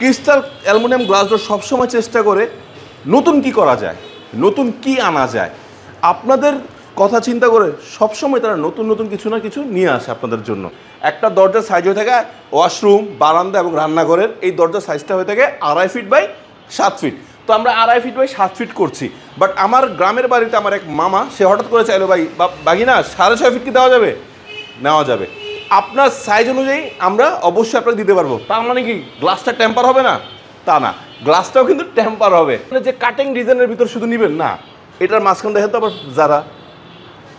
Crystal aluminium glass door সবসময় চেষ্টা করে নতুন কি করা যায়, নতুন কি আনা যায়, আপনাদের কথা চিন্তা করে সবসময় তারা নতুন নতুন কিছু না কিছু নিয়ে আসে আপনাদের জন্য। একটা দরজার সাইজ হয়ে থাকে ওয়াশরুম, বারান্দা এবং রান্নাঘরের, এই দরজার সাইজটা হয়ে থাকে 2.5 ফিট বাই 7 ফিট। তো আমরা 2.5 ফিট বাই 7 ফিট করছি। বাট আমার গ্রামের বাড়িতে আমার এক মামা, সে হঠাৎ করে চাইলো ভাই বাগিনা 6.5 ফিট কি দেওয়া যাবে? নেওয়া যাবে। আপনার সাইজ অনুযায়ী আমরা অবশ্যই আপনাকে দিতে পারবো। তার মানে কি গ্লাসটা টেম্পার হবে না? তা না, গ্লাসটাও কিন্তু টেম্পার হবে। যে কাটিং ডিজাইনের ভিতর শুধু নেবেন না, এটার মাঝখানে দেখেন তো আবার যারা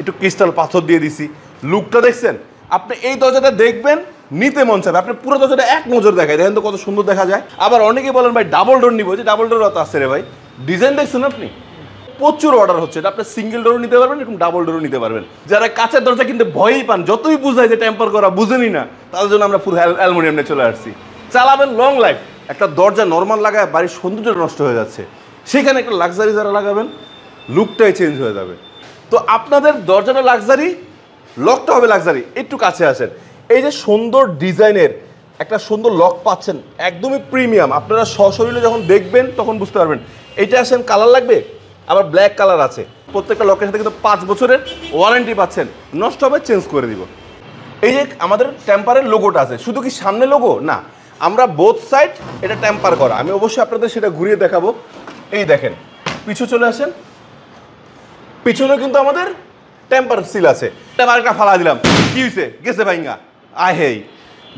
একটু ক্রিস্টাল পাথর দিয়ে দিছি, লুকটা দেখছেন? আপনি এই দরজাটা দেখবেন, নিতে মন চাবে। আপনি পুরো দরজাটা এক নজর দেখায় দেখেন তো কত সুন্দর দেখা যায়। আবার অনেকে বলেন ভাই ডাবল ডোর নিবো, যে ডাবল ডোর অত আছে রে ভাই, ডিজাইন দেখছেন আপনি? প্রচুর অর্ডার হচ্ছে। এটা আপনি সিঙ্গেল ডোরও নিতে পারবেন, এরকম ডাবল ডোরও নিতে পারবেন। যারা কাঁচের দরজা কিনতে ভয়ই পান, যতই বুঝায় যে টেম্পার করা, বুঝেনি না, তাদের জন্য আমরা পুরো অ্যালুমিনিয়াম নিয়ে চলে আসছি। চালাবেন লং লাইফ। একটা দরজা নর্মাল লাগায় বাড়ির সৌন্দর্য নষ্ট হয়ে যাচ্ছে, সেখানে একটা লাক্সারি যারা লাগাবেন, লুকটাই চেঞ্জ হয়ে যাবে। তো আপনাদের দরজাটা লাক্সারি, লকটা হবে লাক্সারি। একটু কাছে আসেন, এই যে সুন্দর ডিজাইনের একটা সুন্দর লক পাচ্ছেন, একদমই প্রিমিয়াম। আপনারা সশরীরে যখন দেখবেন তখন বুঝতে পারবেন। এইটা আসেন কালার লাগবে, আবার ব্ল্যাক কালার আছে। প্রত্যেকটা লকের সাথে কিন্তু 5 বছরের ওয়ারেন্টি পাচ্ছেন, নষ্ট হবে চেঞ্জ করে দিব। এই যে আমাদের টেম্পারের লোগোটা আছে, শুধু কি সামনে লোগো না, আমরা বোথ সাইড এটা টেম্পার করা। আমি অবশ্যই আপনাদের সেটা ঘুরিয়ে দেখাবো। এই দেখেন, পিছু চলে আসেন, পিছনে কিন্তু আমাদের টেম্পার সিল আছে। এটা আরেকটা ফালা দিলাম, কি হয়েছে? গেছে ভাইঙ্গা, আয় হেই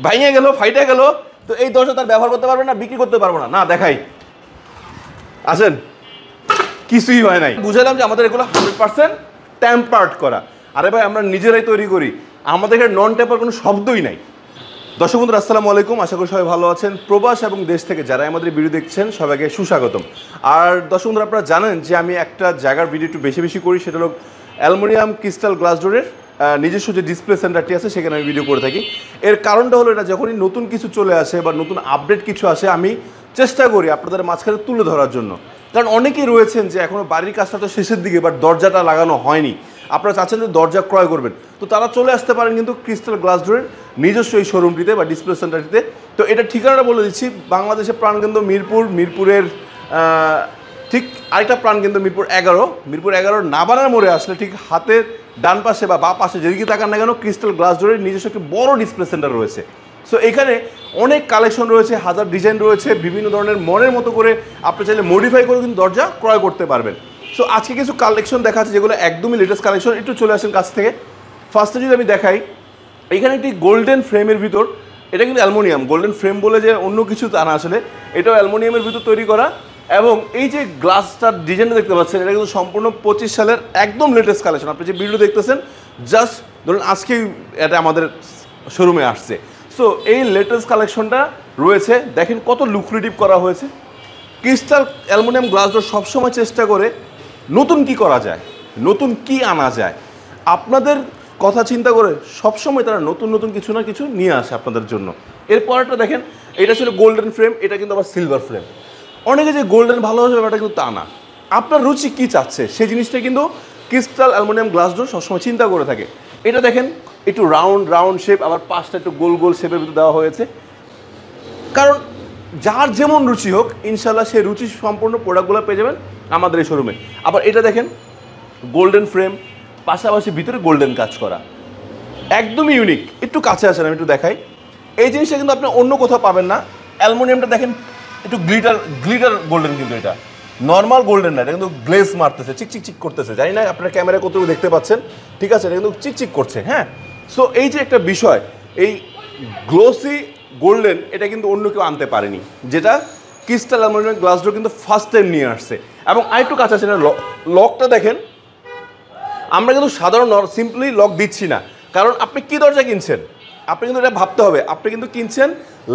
ভাইঙ্গা গেল, ফাইটে গেল। তো এই দরজা তার ব্যবহার করতে পারবে না, বিক্রি করতে পারবো না, না দেখাই আসেন, কিছুই হয় নাই। বুঝালাম যে আমাদের এগুলো 100% টেম্পার্ড করা। আরে ভাই আমরা নিজেরাই তৈরি করি, আমাদের এখানে নন টেম্পার কোনো শব্দই নাই। দর্শক বন্ধুরা আসসালামু আলাইকুম, আশা করি সবাই ভালো আছেন। প্রবাস এবং দেশ থেকে যারা আমাদের ভিডিও দেখছেন সবাইকে সুস্বাগতম। আর দর্শক বন্ধুরা আপনারা জানেন যে আমি একটা জায়গার ভিডিও একটু বেশি বেশি করি, সেটা হলো অ্যালুমিনিয়াম ক্রিস্টাল গ্লাস ডোরের নিজস্ব যে ডিসপ্লে সেন্টারটি আছে সেখানে আমি ভিডিও করে থাকি। এর কারণটা হলো এটা, যখনই নতুন কিছু চলে আসে বা নতুন আপডেট কিছু আসে, আমি চেষ্টা করি আপনাদের মাঝখানে তুলে ধরার জন্য। কারণ অনেকেই রয়েছেন যে এখনও বাড়ির কাজটা তো শেষের দিকে, বাট দরজাটা লাগানো হয়নি, আপনারা চাচ্ছেন যে দরজা ক্রয় করবেন, তো তারা চলে আসতে পারেন কিন্তু ক্রিস্টাল গ্লাস ডোরের নিজস্ব এই শোরুমটিতে বা ডিসপ্লে সেন্টারটিতে। তো এটা ঠিকানাটা বলে দিচ্ছি, বাংলাদেশের প্রাণকেন্দ্র মিরপুর, মিরপুরের ঠিক আরেকটা প্রাণকেন্দ্র মিরপুর 11 নাবানার মোড়ে আসলে ঠিক হাতের ডান পাশে বা বাঁ পাশে যেদিকে তাকান না কেন, ক্রিস্টাল গ্লাস ডোরের নিজস্ব একটি বড় ডিসপ্লে সেন্টার রয়েছে। সো এখানে অনেক কালেকশন রয়েছে, হাজার ডিজাইন রয়েছে, বিভিন্ন ধরনের মনের মতো করে আপনি চাইলে মডিফাই করে কিন্তু দরজা ক্রয় করতে পারবেন। সো আজকে কিছু কালেকশন দেখাচ্ছে যেগুলো একদমই লেটেস্ট কালেকশন। একটু চলে আসেন কাছ থেকে। ফার্স্টে যদি আমি দেখাই, এখানে একটি গোল্ডেন ফ্রেমের ভিতর, এটা কিন্তু অ্যালুমিনিয়াম, গোল্ডেন ফ্রেম বলে যে অন্য কিছু তা না, আসলে এটাও অ্যালুমিনিয়ামের ভিতর তৈরি করা। এবং এই যে গ্লাসটার ডিজাইনটা দেখতে পাচ্ছেন, এটা কিন্তু সম্পূর্ণ 25 সালের একদম লেটেস্ট কালেকশন। আপনি যে ভিডিও দেখতেছেন জাস্ট ধরুন আজকেই এটা আমাদের শোরুমে আসছে। সো এই লেটেস্ট কালেকশনটা রয়েছে, দেখেন কত লুক্রেটিভ করা হয়েছে। ক্রিস্টাল অ্যালুমিনিয়াম গ্লাস ডোর সবসময় চেষ্টা করে নতুন কি করা যায়, নতুন কি আনা যায়, আপনাদের কথা চিন্তা করে সবসময় তারা নতুন নতুন কিছু না কিছু নিয়ে আসে আপনাদের জন্য। এরপরটা দেখেন, এটা ছিল গোল্ডেন ফ্রেম, এটা কিন্তু আবার সিলভার ফ্রেম। অনেকে যে গোল্ডেন ভালো হবে ব্যাপারটা কিন্তু তা না, আপনার রুচি কী চাচ্ছে সেই জিনিসটা কিন্তু ক্রিস্টাল অ্যালুমিনিয়াম গ্লাস ডোর সবসময় চিন্তা করে থাকে। এটা দেখেন একটু রাউন্ড শেপ, আবার পাশটা একটু গোল গোল শেপের ভিতরে দেওয়া হয়েছে। কারণ যার যেমন রুচি হোক, ইনশাল্লাহ সেই রুচি সম্পূর্ণ প্রোডাক্টগুলো পেয়ে যাবেন আমাদের এই শোরুমে। আবার এটা দেখেন গোল্ডেন ফ্রেম, পাশাপাশি ভিতরে গোল্ডেন কাজ করা, একদমই ইউনিক। একটু কাছে আসেন, আমি একটু দেখাই। এই জিনিসটা কিন্তু আপনি অন্য কোথাও পাবেন না। অ্যালুমিনিয়ামটা দেখেন একটু গ্লিটার গোল্ডেন, কিন্তু এটা নর্মাল গোল্ডেন না, এটা কিন্তু গ্লেজ মারতেছে, চিকচিক করতেছে। জানি না আপনার ক্যামেরায় কতটুকু দেখতে পাচ্ছেন, ঠিক আছে, এটা কিন্তু চিকচিক করছে। হ্যাঁ, সো এই যে একটা বিষয়, এই গ্লোসি গোল্ডেন, এটা কিন্তু অন্য কেউ আনতে পারেনি, যেটা ক্রিস্টাল অ্যালুমিনিয়াম গ্লাস ডোর কিন্তু ফার্স্ট টাইম নিয়ে আসছে। এবং আরেকটু কাছে আছে, লকটা দেখেন, আমরা কিন্তু সাধারণ সিম্পলি লক দিচ্ছি না। কারণ আপনি কি দরজা কিনছেন, আপনি কিন্তু এটা ভাবতে হবে, আপনি কিন্তু কিনছেন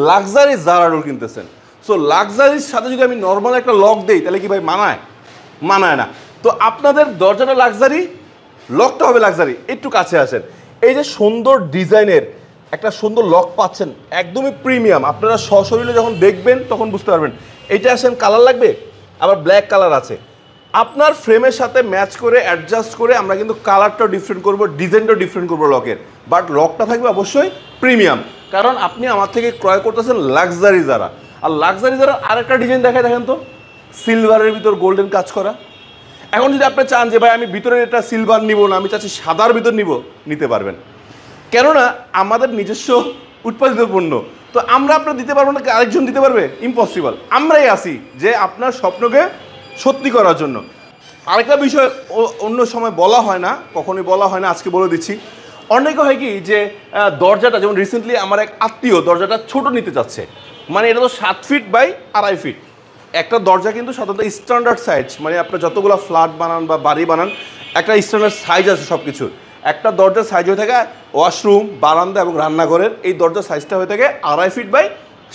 লাক্সারি জারা ডোর কিনতেছেন। সো লাক্সারির সাথে যদি আমি নর্মাল একটা লক দিই, তাহলে কি ভাই মানায় না। তো আপনাদের দরজাটা লাক্সারি, লকটা হবে লাক্সারি। একটু কাছে আসেন, এই যে সুন্দর ডিজাইনের একটা সুন্দর লক পাচ্ছেন, একদমই প্রিমিয়াম। আপনারা সশরীরে যখন দেখবেন তখন বুঝতে পারবেন। এইটা আসেন কালার লাগবে, আবার ব্ল্যাক কালার আছে। আপনার ফ্রেমের সাথে ম্যাচ করে অ্যাডজাস্ট করে আমরা কিন্তু কালারটাও ডিফারেন্ট করবো, ডিজাইনটাও ডিফারেন্ট করবো লকের। বাট লকটা থাকবে অবশ্যই প্রিমিয়াম, কারণ আপনি আমার থেকে ক্রয় করতেছেন লাক্সারি যারা। আর লাক্সারি যারা আরেকটা ডিজাইন দেখায়, দেখেন তো সিলভারের ভিতর গোল্ডেন কাজ করা। এখন যদি আপনি চান যে ভাই আমি ভিতরে এটা সিলভার নিব না, আমি চাচ্ছি সাদার ভিতর নিব, নিতে পারবেন। কেননা আমাদের নিজস্ব উৎপাদিত পণ্য, তো আমরা আপনার দিতে পারবো না, আরেকজন দিতে পারবে? ইম্পসিবল। আমরাই আসি যে আপনার স্বপ্নকে সত্যি করার জন্য। আরেকটা বিষয় অন্য সময় বলা হয় না, কখনোই বলা হয় না, আজকে বলে দিচ্ছি। অনেকে হয় কি যে দরজাটা, যেমন রিসেন্টলি আমার এক আত্মীয় দরজাটা ছোট নিতে চাচ্ছে, মানে এটা তো 7 ফিট বাই 2.5 ফিট। একটা দরজা কিন্তু সাধারণত স্ট্যান্ডার্ড সাইজ, মানে আপনার যতগুলো ফ্ল্যাট বানান বা বাড়ি বানান একটা স্ট্যান্ডার্ড সাইজ আছে সব কিছুর। একটা দরজার সাইজ হয়ে থাকে ওয়াশরুম, বারান্দা এবং রান্নাঘরের, এই দরজার সাইজটা হয়ে থাকে 2.5 ফিট বাই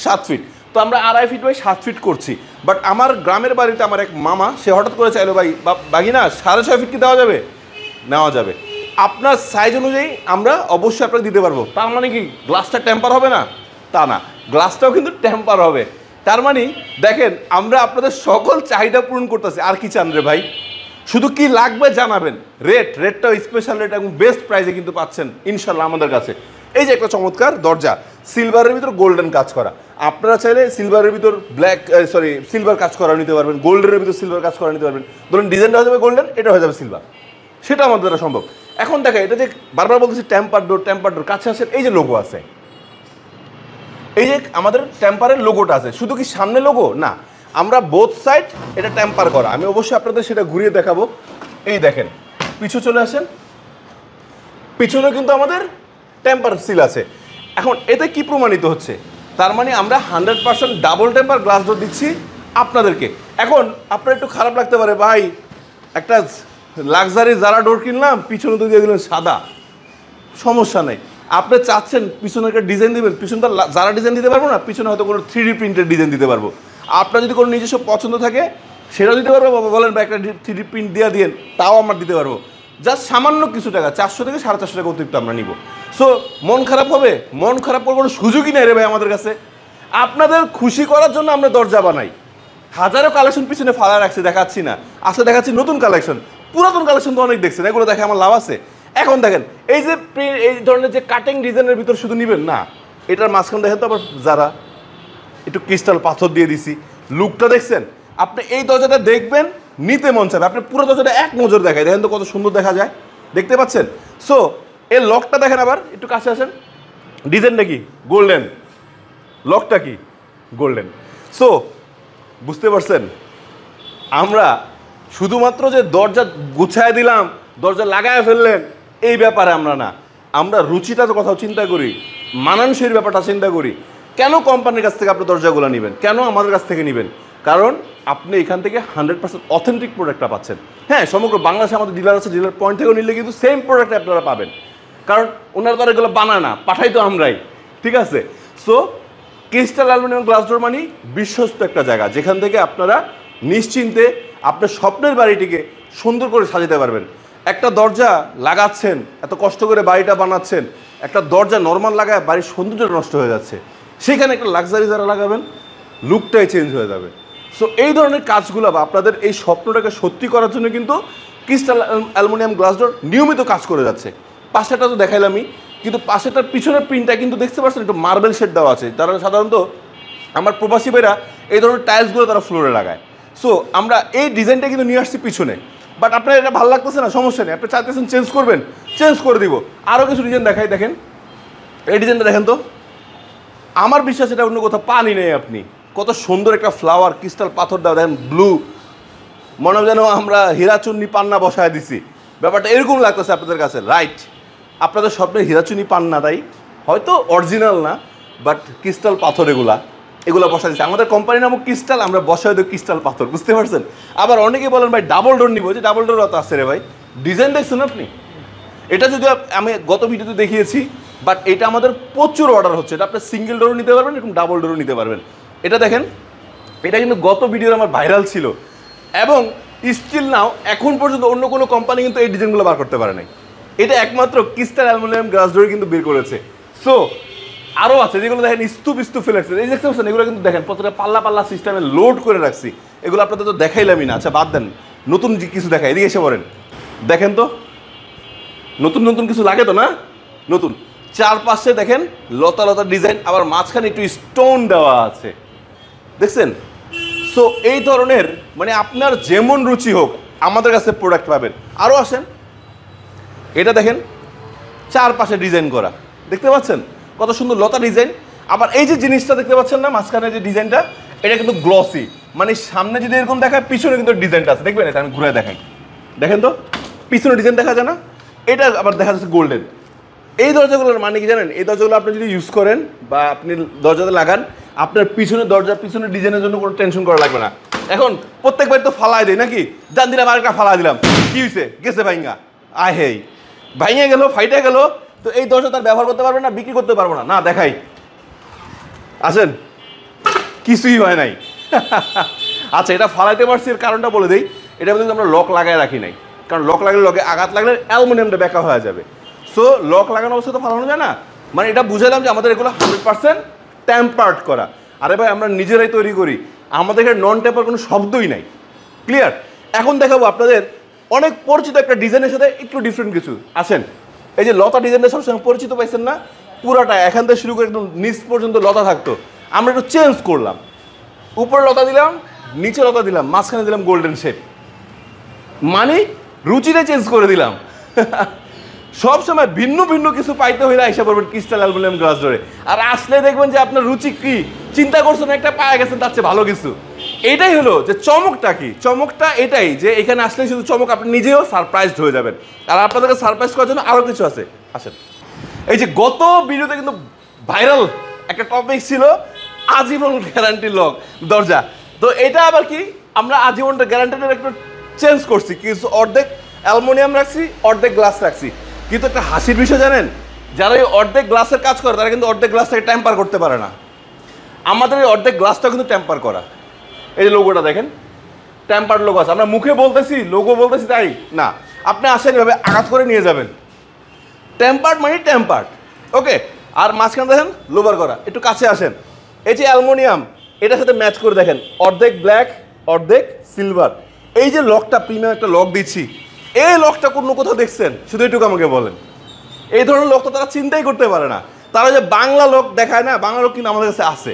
7 ফিট। তো আমরা 2.5 ফিট বাই 7 ফিট করছি। বাট আমার গ্রামের বাড়িতে আমার এক মামা, সে হঠাৎ করে চাইলো ভাই বাগিনা 6.5 ফিট কি দেওয়া যাবে? নেওয়া যাবে। আপনার সাইজ অনুযায়ী আমরা অবশ্যই আপনাকে দিতে পারবো। তার মানে কি গ্লাসটা টেম্পার হবে না? তা না, গ্লাসটাও কিন্তু টেম্পার হবে। তার মানে দেখেন আমরা আপনাদের সকল চাহিদা পূরণ করতেছি। আর কি চান রে ভাই? শুধু কি লাগবে জানাবেন। রেটটাও স্পেশাল রেট এবং বেস্ট প্রাইসে কিন্তু পাচ্ছেন ইনশাল্লাহ আমাদের কাছে। এই যে একটা চমৎকার দরজা, সিলভারের ভিতর গোল্ডেন কাজ করা। আপনারা চাইলে সিলভারের ভিতর সিলভার কাজ করা নিতে পারবেন, গোল্ডেনের ভিতর সিলভার কাজ করা নিতে পারবেন। ধরুন ডিজাইনটা হয়ে যাবে গোল্ডেন, এটা হয়ে যাবে সিলভার, সেটা আমাদের দ্বারা সম্ভব। এখন দেখা, এটা যে বারবার বলতেছি টেম্পার ডোর, কাছে আসেন, এই যে লোগো আছে, এই যে আমাদের টেম্পারের লোগোটা আছে। শুধু কি সামনে লোগো না, আমরা বোথ সাইড এটা টেম্পার করা। আমি অবশ্যই আপনাদের সেটা ঘুরিয়ে দেখাবো। এই দেখেন, পিছু চলে আসেন, পিছনে কিন্তু আমাদের টেম্পার সিল আছে। এখন এতে কি প্রমাণিত হচ্ছে? তার মানে আমরা 100% ডাবল টেম্পার গ্লাস ডোর দিচ্ছি আপনাদেরকে। এখন আপনার একটু খারাপ লাগতে পারে, ভাই একটা লাক্সারি যারা ডোর কিনলাম, পিছনে তো দিয়ে দিলেন সাদা। সমস্যা নেই, আপনি চাচ্ছেন পিছনে একটা ডিজাইন দেবেন, পিছনে তো যারা ডিজাইন দিতে পারবো না, পিছনে হয়তো কোনো 3D প্রিন্টের ডিজাইন দিতে পারবো। আপনার যদি কোনো নিজস্ব পছন্দ থাকে সেটাও দিতে পারবো, বলেন বা একটা 3D প্রিন্ট দিয়ে দিন, তাও আমরা দিতে পারবো। জাস্ট সামান্য কিছু টাকা, 400 থেকে 450 টাকা অতিরিক্ত আমরা নিব। সো মন খারাপ হবে? মন খারাপ করার কোনো সুযোগই নেই রে ভাই আমাদের কাছে। আপনাদের খুশি করার জন্য আমরা দরজা বানাই। হাজারো কালেকশন পিছনে ফালা রাখছি, দেখাচ্ছি না, আসলে দেখাচ্ছি নতুন কালেকশন। পুরাতন কালেকশন তো অনেক দেখছেন, এগুলো দেখে আমার লাভ আছে। এখন দেখেন এই যে এই ধরনের যে কাটিং ডিজাইনের ভিতর শুধু নেবেন না, এটার মাঝখানে দেখেন তো আবার যারা একটু ক্রিস্টাল পাথর দিয়ে দিছি, লুকটা দেখছেন? আপনি এই দরজাটা দেখবেন, নিতে মন চাবে। আপনি পুরো দরজাটা এক নজর দেখায়, দেখেন তো কত সুন্দর দেখা যায়, দেখতে পাচ্ছেন? সো এর লকটা দেখেন, আবার একটু কাছে আসেন, ডিজাইনটা কি গোল্ডেন, লকটা কি গোল্ডেন। সো বুঝতে পারছেন, আমরা শুধুমাত্র যে দরজা গুছায় দিলাম, দরজা লাগায় ফেললেন, এই ব্যাপারে আমরা না। আমরা রুচিটার কথাও চিন্তা করি, মানানসইর ব্যাপারটা চিন্তা করি। কেন কোম্পানির কাছ থেকে আপনি দরজাগুলো নেবেন, কেন আমাদের কাছ থেকে নেবেন? কারণ আপনি এখান থেকে 100% অথেন্টিক প্রোডাক্টটা পাচ্ছেন। হ্যাঁ, সমগ্র বাংলাদেশে আমাদের ডিলার আছে, ডিলার পয়েন্ট থেকেও নিলে কিন্তু সেম প্রোডাক্ট আপনারা পাবেন, কারণ ওনারা তো আর এগুলো বানায় না, পাঠাই তো আমরাই। ঠিক আছে? So crystal aluminium glass door মানে বিশ্বস্ত একটা জায়গা, যেখান থেকে আপনারা নিশ্চিন্তে আপনার স্বপ্নের বাড়িটিকে সুন্দর করে সাজাতে পারবেন। একটা দরজা লাগাচ্ছেন, এত কষ্ট করে বাড়িটা বানাচ্ছেন, একটা দরজা নর্মাল লাগায় বাড়ির সৌন্দর্য নষ্ট হয়ে যাচ্ছে, সেখানে একটা লাক্সারি যারা লাগাবেন, লুকটাই চেঞ্জ হয়ে যাবে। সো এই ধরনের কাজগুলো বা আপনাদের এই স্বপ্নটাকে সত্যি করার জন্য কিন্তু ক্রিস্টাল অ্যালুমিনিয়াম গ্লাস ডোর নিয়মিত কাজ করে যাচ্ছে। পাশেটা তো দেখাইলামই, কিন্তু পাশেটার পিছনের প্রিন্টটা কিন্তু দেখতে পাচ্ছেন একটু মার্বেল শেড দেওয়া আছে। তারা সাধারণত আমার প্রবাসী ভাইরা এই ধরনের টাইলসগুলো তারা ফ্লোরে লাগায়। সো আমরা এই ডিজাইনটা কিন্তু নিয়ে আসছি পিছনে। বাট আপনার এটা ভালো লাগতেছে না, সমস্যা নেই, আপনি চাইতেছেন চেঞ্জ করবেন, চেঞ্জ করে দিব। আরও কিছু ডিজাইন দেখাই, দেখেন এই ডিজাইনটা দেখেন তো, আমার বিশ্বাস এটা অন্য কোথাও পানি নেই। আপনি কত সুন্দর একটা ফ্লাওয়ার, ক্রিস্টাল পাথর দেওয়া, দেখেন ব্লু, মনে হয় যেন আমরা হীরাচুন্নি পান্না বসায় দিছি। ব্যাপারটা এরকম লাগতেছে আপনাদের কাছে, রাইট? আপনাদের স্বপ্নের হীরাচুন্নি পান্না, তাই হয়তো অরিজিনাল না, বাট ক্রিস্টাল পাথর এগুলো বসায় দিচ্ছে। আমাদের কোম্পানি নামক ক্রিস্টাল, আমরা বসায় দেবো ক্রিস্টাল পাথর, বুঝতে পারছেন? আবার অনেকে বলেন ভাই ডাবল ডোর নিব, যে ডাবল ডোর অত আসছে রে ভাই, ডিজাইন দেখছেন আপনি? এটা যদি আমি গত ভিডিওতে দেখিয়েছি, বাট এটা আমাদের প্রচুর অর্ডার হচ্ছে। এটা আপনি সিঙ্গেল ডোরও নিতে পারবেন, এরকম ডাবল ডোরও নিতে পারবেন। এটা দেখেন, এটা কিন্তু গত ভিডিওর আমার ভাইরাল ছিল, এবং স্টিল নাও এখন পর্যন্ত অন্য কোনো কোম্পানি কিন্তু এই ডিজাইনগুলো বার করতে পারে নাই। এটা একমাত্র ক্রিস্টাল অ্যালুমিনিয়াম গ্লাস ডোর কিন্তু বের করেছে। সো আরও আছে যেগুলো দেখেন স্তূপ ফেলেছে, এই দেখতে পাচ্ছেন, এগুলো কিন্তু দেখেন প্রত্যেকটা পাল্লা সিস্টেমে লোড করে রাখছি। এগুলো আপনাদের তো দেখাইলামই না। আচ্ছা বাদ দেন, নতুন কিছু দেখাই, এদিকে এসে পড়েন, দেখেন তো নতুন কিছু লাগে তো না? নতুন চারপাশে দেখেন লতা ডিজাইন, আবার মাঝখানে একটু স্টোন দেওয়া আছে। দেখছেন? সো এই ধরনের মানে আপনার যেমন রুচি হোক আমাদের কাছে প্রোডাক্ট পাবেন। আরও আসেন, এটা দেখেন চারপাশে ডিজাইন করা, দেখতে পাচ্ছেন কত সুন্দর লতা ডিজাইন। আবার এই যে জিনিসটা দেখতে পাচ্ছেন না মাঝখানে যে ডিজাইনটা, এটা কিন্তু গ্লসি, মানে সামনে যদি এরকম দেখায় পিছনে কিন্তু ডিজাইনটা আছে, দেখবেন এটা আমি ঘুরে দেখাই, দেখেন তো পিছনে ডিজাইন দেখা যায় না, এটা আবার দেখা যাচ্ছে গোল্ডেন। এই দরজাগুলোর মানে কি জানেন, এই দরজাগুলো আপনি যদি ইউজ করেন বা আপনি দরজাতে লাগান, আপনার পিছনে দরজার পিছনে ডিজাইনের জন্য কোনো টেনশন করা লাগবে না। এখন প্রত্যেকবার তো ফালাই দেয় নাকি, জান দিলাম আরেকটা ফালাই দিলাম, কি হয়েছে গেছে ভাইঙ্গা, আয় হেই ভাইঙে গেল ফাইটে গেল, তো এই দরজা তার ব্যবহার করতে পারবো না, বিক্রি করতে পারবো না, না দেখাই আসেন, কিছুই হয় নাই। আচ্ছা, এটা ফালাইতে পারছি এর কারণটা বলে দিই, এটা কিন্তু আমরা লক লাগায় রাখি নাই, কারণ লক লাগলে লগে আঘাত লাগলে অ্যালুমিনিয়ামটা বেঁকা হয়ে যাবে। সো লক লাগানো অবস্থা তো ফালানো যায় না, মানে এটা বুঝালাম যে আমাদের এগুলো 100% টেম্পার্ড করা। আরে ভাই আমরা নিজেরাই তৈরি করি, আমাদের এখানে নন টেম্পার কোনো শব্দই নাই। ক্লিয়ার? এখন দেখাবো আপনাদের অনেক পরিচিত একটা ডিজাইনের সাথে একটু ডিফারেন্ট কিছু। আসেন, এই যে লতা ডিজাইনটা সবসময় পরিচিত পাইছেন না, পুরাটা এখান থেকে শুরু করে একদম নিচ পর্যন্ত লতা থাকতো, আমরা একটু চেঞ্জ করলাম, উপরে লতা দিলাম, নিচে লতা দিলাম, মাঝখানে দিলাম গোল্ডেন শেপ, মানে রুচিটা চেঞ্জ করে দিলাম। সব সময় ভিন্ন ভিন্ন কিছু পাইতে হইলে আইসা পড়বেন ক্রিস্টাল অ্যালুমিনিয়াম গ্লাস ধরে, আর আসলে দেখবেন যে আপনার রুচি কি চিন্তা করছেন একটা পায়ে গেছেন তার চেয়ে ভালো কিছু। এটাই হলো যে চমকটা কি, চমকটা এটাই যে এখানে আসলে শুধু চমক, আপনি নিজেও সারপ্রাইজড হয়ে যাবেন। আর আপনাদেরকে সারপ্রাইজ করার জন্য আরও কিছু আছে। আসেন, এই যে গত ভিডিওতে কিন্তু ভাইরাল একটা টপিক ছিল আজীবন গ্যারান্টি লক দরজা, তো এটা আবার কি আমরা আজীবনটা গ্যারান্টিটা একটু চেঞ্জ করছি, কিছু অর্ধেক অ্যালুমিনিয়াম রাখছি, অর্ধেক গ্লাস রাখছি। কিন্তু একটা হাসির বিষয় জানেন, যারা এই অর্ধেক গ্লাসের কাজ করে তারা কিন্তু অর্ধেক গ্লাসটাকে টেম্পার করতে পারে না। আমাদের এই অর্ধেক গ্লাসটা কিন্তু টেম্পার করা। এই যে লোগোটা দেখেন, টেম্পার লোগো আছে, আমরা মুখে বলতেছি লোগো বলতেছি তাই না, আপনি আসেন এভাবে আঘাত করে নিয়ে যাবেন, টেম্পার্ড মানে টেম্পার্ড। ওকে, আর মাঝখানে দেখেন লোবার করা, একটু কাছে আসেন, এই যে অ্যালুমিনিয়াম এটার সাথে ম্যাচ করে দেখেন, অর্ধেক ব্ল্যাক অর্ধেক সিলভার। এই যে লকটা প্রিমিয়াম একটা লক দিচ্ছি, এই লকটা কোনো কোথাও দেখছেন? শুধু এটুকু আমাকে বলেন, এই ধরনের লক তো তারা চিন্তাই করতে পারে না। তারা যে বাংলা লক দেখায় না, বাংলা লক কিন্তু আমাদের কাছে আছে,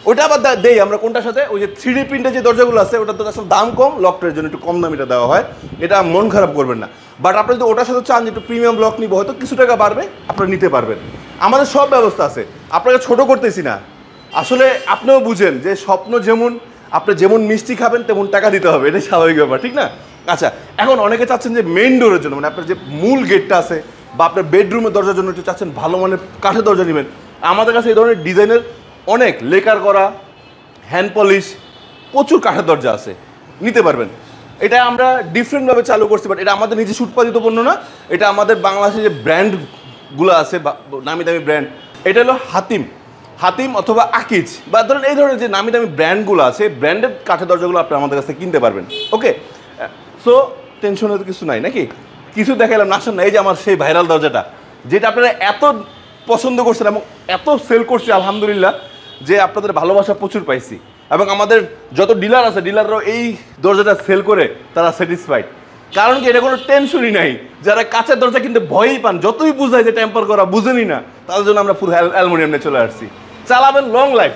ওটা আবার দেই আমরা কোনটার সাথে, ওই যে 3D প্রিন্টের যে দরজাগুলো আছে ওটা তো আসলে দাম কম, লকটার জন্য একটু কম দামিটা দেওয়া হয়, এটা মন খারাপ করবেন না। বাট আপনি যদি ওটার সাথে চান যে একটু প্রিমিয়াম লক নিব, হয়তো কিছু টাকা বাড়বে, আপনারা নিতে পারবেন, আমাদের সব ব্যবস্থা আছে। আপনাকে ছোট করতেছি না, আসলে আপনিও বুঝেন যে স্বপ্ন যেমন, আপনি যেমন মিষ্টি খাবেন তেমন টাকা দিতে হবে, এটাই স্বাভাবিক ব্যাপার, ঠিক না? আচ্ছা, এখন অনেকে চাচ্ছেন যে মেইন ডোরের জন্য, মানে আপনার যে মূল গেটটা আছে বা আপনার বেডরুমের দরজার জন্য একটু চাচ্ছেন ভালো মানের কাঠের দরজা নেবেন, আমাদের কাছে এই ধরনের ডিজাইনের অনেক লেকার করা হ্যান্ড পলিশ প্রচুর কাঠের দরজা আছে, নিতে পারবেন। এটা আমরা ডিফারেন্টভাবে চালু করছি, বাট এটা আমাদের নিজস্ব উৎপাদিত পণ্য না, এটা আমাদের বাংলাদেশে যে ব্র্যান্ডগুলো আছে বা নামি দামি ব্র্যান্ড, এটা হলো হাতিম, হাতিম অথবা আকিজ বা ধরেন এই ধরনের যে নামি দামি ব্র্যান্ডগুলো আছে, ব্র্যান্ডেড কাঠের দরজাগুলো আপনি আমাদের কাছে কিনতে পারবেন। ওকে, সো টেনশনের তো কিছু নাই নাকি, কিছু দেখাইলাম না, আসেন না, এই যে আমার সেই ভাইরাল দরজাটা যেটা আপনারা এত পছন্দ করছেন এবং এত সেল করছি আলহামদুলিল্লাহ, যে আপনাদের ভালোবাসা প্রচুর পাইছি, এবং আমাদের যত ডিলার আছে ডিলাররাও এই দরজাটা সেল করে তারা স্যাটিসফাইড। কারণ কি, এটা কোনো টেনশনই নাই, যারা কাঁচের দরজা কিনতে ভয়ই পান, যতই বুঝায় যে টেম্পার করা বুঝেনি না, তাদের জন্য আমরা পুরো অ্যালুমিনিয়াম নিয়ে চলে আসছি। চালাবেন লং লাইফ,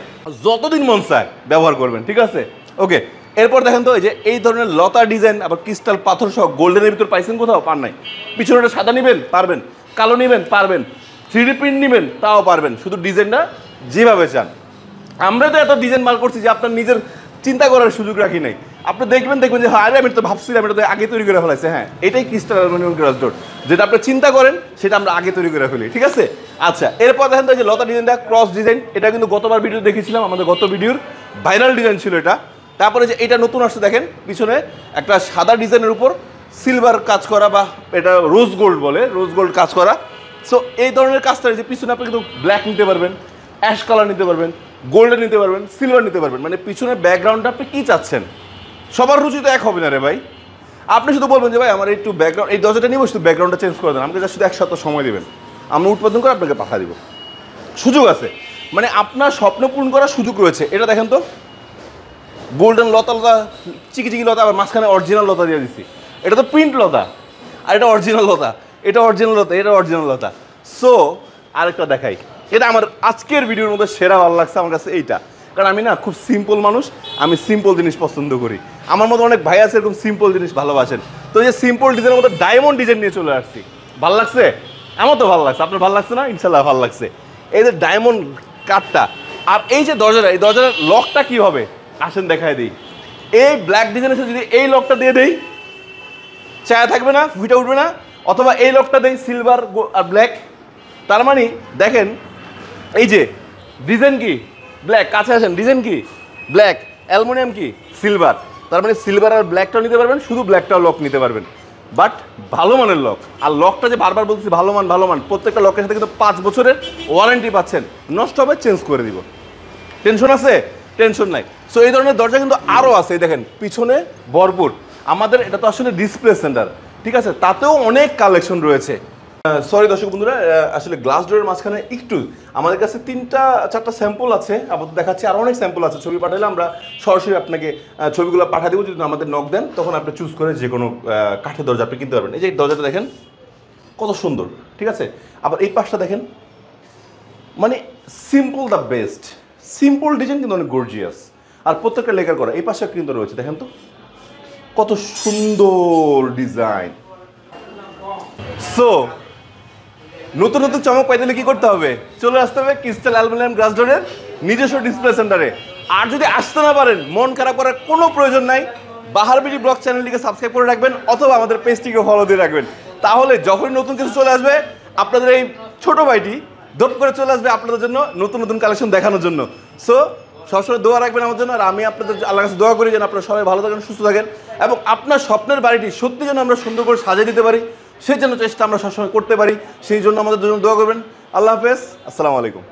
যতদিন মন চায় ব্যবহার করবেন, ঠিক আছে? ওকে, এরপর দেখেন তো, এই যে এই ধরনের লতা ডিজাইন আবার ক্রিস্টাল পাথর সহ গোল্ডেনের ভিতর পাইছেন কোথাও? পান নাই। পিছনেটা সাদা নেবেন পারবেন, কালো নেবেন পারবেন, 3D প্রিন্ট নেবেন তাও পারবেন, শুধু ডিজাইনটা যেভাবে চান। আমরা তো এত ডিজাইন বার করছি যে আপনার নিজের চিন্তা করার সুযোগ রাখি নাই। আপনি দেখবেন যে হ্যাঁ আমি তো ভাবছিলাম এটা তো আগে তৈরি করে ফেলাইছে, হ্যাঁ এটাই ক্রিস্টাল অ্যালুমিনিয়াম গ্লাস ডোর, যেটা আপনি চিন্তা করেন সেটা আমরা আগে তৈরি করে ফেলি, ঠিক আছে? আচ্ছা, এরপর দেখেন তো যে লতা ডিজাইনটা ক্রস ডিজাইন, এটা কিন্তু গতবার ভিডিও দেখেছিলাম, আমাদের গত ভিডিওর ভাইরাল ডিজাইন ছিল এটা। তারপরে যে এটা নতুন আসছে দেখেন, পিছনে একটা সাদা ডিজাইনের উপর সিলভার কাজ করা, বা এটা রোজ গোল্ড বলে, রোজ গোল্ড কাজ করা। সো এই ধরনের কাজটা যে পিছনে আপনি কিন্তু ব্ল্যাক নিতে পারবেন, অ্যাশ কালার নিতে পারবেন, গোল্ডেন নিতে পারবেন, সিলভার নিতে পারবেন, মানে পিছনের ব্যাকগ্রাউন্ডটা আপনি কী চাচ্ছেন, সবার রুচি তো এক হবে না রে ভাই। আপনি শুধু বলবেন যে ভাই আমার একটু ব্যাকগ্রাউন্ড, এই দরজাটা নিব, শুধু ব্যাকগ্রাউন্ডটা চেঞ্জ করে দেন, আমাকে যা শুধু 1 সপ্তাহ সময় দেবেন, আমরা উৎপাদন করে আপনাকে পাঠা দিব, সুযোগ আছে, মানে আপনার স্বপ্ন পূরণ করার সুযোগ রয়েছে। এটা দেখেন তো, গোল্ডেন লতা লতা চিকি চিকি লতা, আবার মাঝখানে অরিজিনাল লতা দিয়ে দিচ্ছি, এটা তো প্রিন্ট লতা, আর এটা অরিজিনাল লতা, এটা অরিজিনাল লতা, এটা অরিজিনাল লতা। সো আরেকটা দেখাই, এটা আমার আজকের ভিডিওর মধ্যে সেরা ভালো লাগছে আমার কাছে এইটা। কারণ আমি না খুব সিম্পল মানুষ, আমি সিম্পল জিনিস পছন্দ করি। আমার মতো অনেক ভাই আছে এরকম সিম্পল জিনিস ভালোবাসেন। তো এই যে সিম্পল ডিজাইনের মতো ডায়মন্ড ডিজাইন নিয়ে চলে আসছি। ভালো লাগছে? আমার তো ভালো লাগছে, আপনার ভালো লাগছে না? ইনশাল্লাহ ভালো লাগছে। এই যে ডায়মন্ড কাঠটা, আর এই যে দরজাটা, এই দরজার লকটা কী হবে আসেন দেখায় দিই। এই ব্ল্যাক ডিজাইনের সাথে যদি এই লকটা দিয়ে দেই, চায়া থাকবে না, ফুইটা উঠবে না। অথবা এই লকটা দেই সিলভার আর ব্ল্যাক, তার মানে দেখেন এই যে ডিজাইন কি ব্ল্যাক, কাছে আসেন, ডিজাইন কি ব্ল্যাক, অ্যালুমিনিয়াম কি সিলভার, তার মানে সিলভার আর ব্ল্যাকটাও নিতে পারবেন, শুধু ব্ল্যাকটাও লক নিতে পারবেন, বাট ভালো মানের লক। আর লকটা যে বারবার বলতেছি ভালো মান, প্রত্যেকটা লকের সাথে কিন্তু 5 বছরের ওয়ারেন্টি পাচ্ছেন, নষ্ট হবে চেঞ্জ করে দিব। টেনশন আছে? টেনশন নাই। সো এই ধরনের দরজা কিন্তু আরও আছে, দেখেন পিছনে ভরপুর। আমাদের এটা তো আসলে ডিসপ্লে সেন্টার, ঠিক আছে, তাতেও অনেক কালেকশন রয়েছে। সরি দর্শক বন্ধুরা, আসলে গ্লাস ডোরের মাঝখানে একটু আমাদের কাছে 3-4টা স্যাম্পল আছে, আপাতত দেখাচ্ছি, আরও অনেক স্যাম্পল আছে। ছবি পাঠালে আমরা সরাসরি আপনাকে ছবিগুলো পাঠা দেবো, যদি আমাদের নক দেন তখন আপনি চুজ করে যে কোনো কাঠের দরজা আপনি কিনতে পারবেন। এই যে দরজাটা দেখেন কত সুন্দর, ঠিক আছে। আবার এই পাশটা দেখেন, মানে simple the best, simple design কিন্তু অনেক গর্জিয়াস, আর প্রত্যেকটা লেখার করা। এই পাশে কিন্তু রয়েছে, দেখেন তো কত সুন্দর ডিজাইন। সো নতুন নতুন চমক পাইতে হলে কি করতে হবে? চলে আসতে হবে ক্রিস্টাল অ্যালুমিনিয়াম গ্লাস ডোরের নিজস্ব ডিসপ্লে সেন্টারে। আর যদি আসতে না পারেন, মন খারাপ করার কোনো প্রয়োজন নাই, বাহার বিডি ব্লগ চ্যানেলটিকে সাবস্ক্রাইব করে রাখবেন, অথবা আমাদের পেজটিকে ফলো দিয়ে রাখবেন। তাহলে যখনই নতুন কিছু চলে আসবে, আপনাদের এই ছোট ভাইটি দৌড় করে চলে আসবে আপনাদের জন্য নতুন নতুন কালেকশন দেখানোর জন্য। সো সবসময় দোয়া রাখবেন আমার জন্য, আর আমি আপনাদের আল্লাহর কাছে দোয়া করি যেন আপনারা সবাই ভালো থাকেন, সুস্থ থাকেন, এবং আপনার স্বপ্নের বাড়িটি সত্যি যেন আমরা সুন্দর করে সাজিয়ে দিতে পারি, সেই জন্য চেষ্টা আমরা সবসময় করতে পারি। সেই জন্য আমাদের জন্য দোয়া করবেন। আল্লাহ হাফেজ, আসসালামু আলাইকুম।